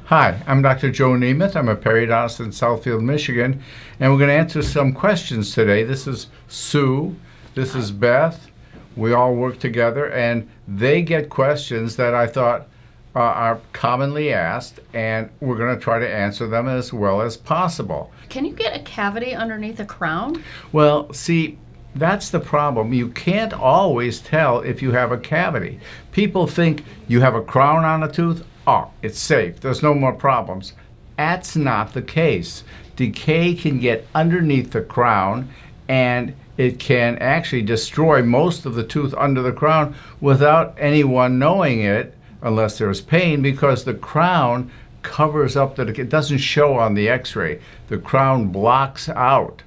Hi, I'm Dr. Joe Nemeth. I'm a periodontist in Southfield, Michigan, and we're going to answer some questions today. This is Sue. This is Beth. We all work together, and they get questions that I thought are commonly asked, and we're going to try to answer them as well as possible. Can you get a cavity underneath a crown? Well, see, that's the problem. You can't always tell if you have a cavity. People think you have a crown on a tooth. Oh, it's safe. There's no more problems. That's not the case. Decay can get underneath the crown, and it can actually destroy most of the tooth under the crown without anyone knowing it, unless there's pain, because the crown covers up the decay. It doesn't show on the x-ray. The crown blocks out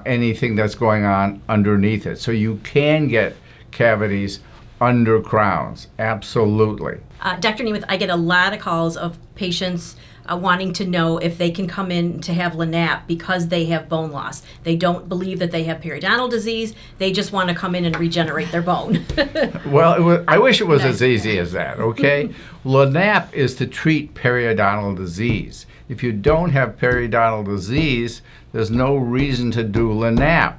anything that's going on underneath it. So you can get cavities under crowns, absolutely. Dr. Nemeth, I get a lot of calls of patients wanting to know if they can come in to have LANAP because they have bone loss. They don't believe that they have periodontal disease. They just want to come in and regenerate their bone. Well, I wish it was as easy as that, okay? LANAP is to treat periodontal disease. If you don't have periodontal disease, there's no reason to do LANAP.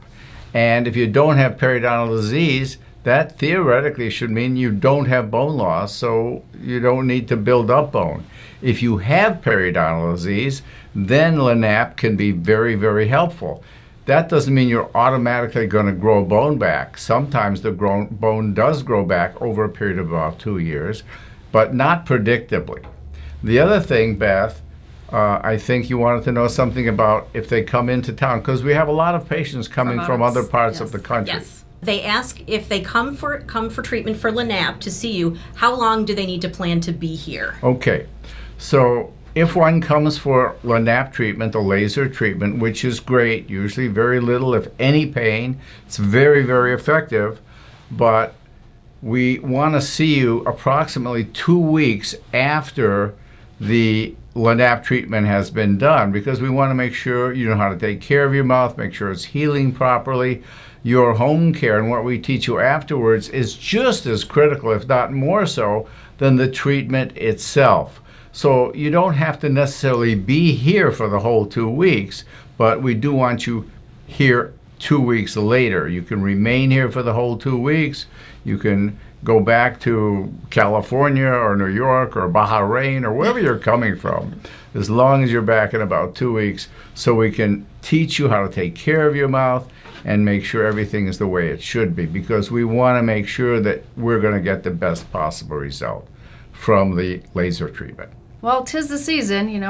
And if you don't have periodontal disease, that theoretically should mean you don't have bone loss, so you don't need to build up bone. If you have periodontal disease, then LANAP can be very, very helpful. That doesn't mean you're automatically going to grow bone back. Sometimes the bone does grow back over a period of about 2 years, but not predictably. The other thing, Beth, I think you wanted to know something about if they come into town, because we have a lot of patients coming from other parts of the country. Yes. They ask if they come for treatment for LANAP to see you, how long do they need to plan to be here? Okay, so if one comes for LANAP treatment, a laser treatment, which is great, usually very little, if any pain, it's very, very effective, but we want to see you approximately 2 weeks after the LANAP treatment has been done, because we want to make sure you know how to take care of your mouth, make sure it's healing properly. Your home care and what we teach you afterwards is just as critical, if not more so, than the treatment itself. So you don't have to necessarily be here for the whole 2 weeks, but we do want you here 2 weeks later. You can remain here for the whole 2 weeks. You can go back to California or New York or Bahrain or wherever you're coming from, as long as you're back in about 2 weeks, so we can teach you how to take care of your mouth and make sure everything is the way it should be, because we want to make sure that we're going to get the best possible result from the laser treatment. Well, 'tis the season,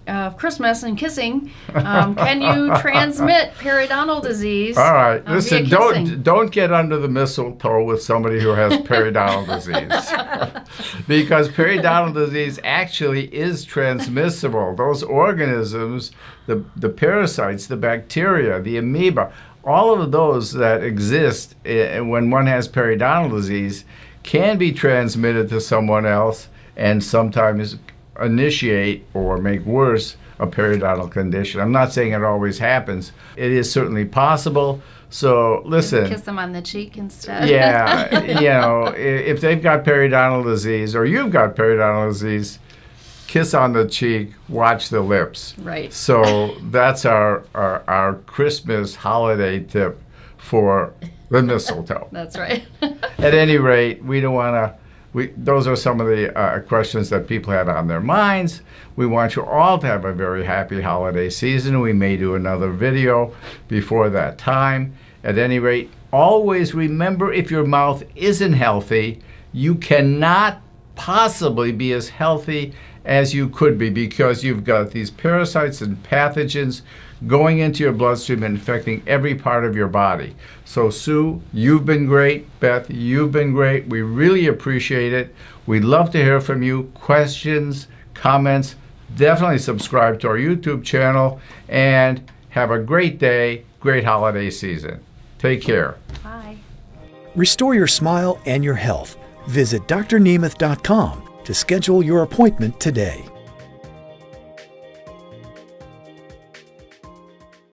of Christmas and kissing. Can you transmit periodontal disease? All right, listen, via kissing? don't get under the mistletoe with somebody who has periodontal disease, because periodontal disease actually is transmissible. Those organisms, the parasites, the bacteria, the amoeba, all of those that exist when one has periodontal disease can be transmitted to someone else and sometimes initiate or make worse a periodontal condition. I'm not saying it always happens. It is certainly possible. So listen. Kiss them on the cheek instead. Yeah, if they've got periodontal disease or you've got periodontal disease, kiss on the cheek, watch the lips. Right. So that's our Christmas holiday tip for the mistletoe. That's right. At any rate, we don't want to. Those are some of the questions that people had on their minds. We want you all to have a very happy holiday season. We may do another video before that time. At any rate, always remember, if your mouth isn't healthy, you cannot possibly be as healthy as you could be, because you've got these parasites and pathogens going into your bloodstream and infecting every part of your body. So Sue, you've been great. Beth, you've been great. We really appreciate it. We'd love to hear from you. Questions, comments, definitely subscribe to our YouTube channel, and have a great day, great holiday season. Take care. Bye. Restore your smile and your health. Visit drnemeth.com to schedule your appointment today.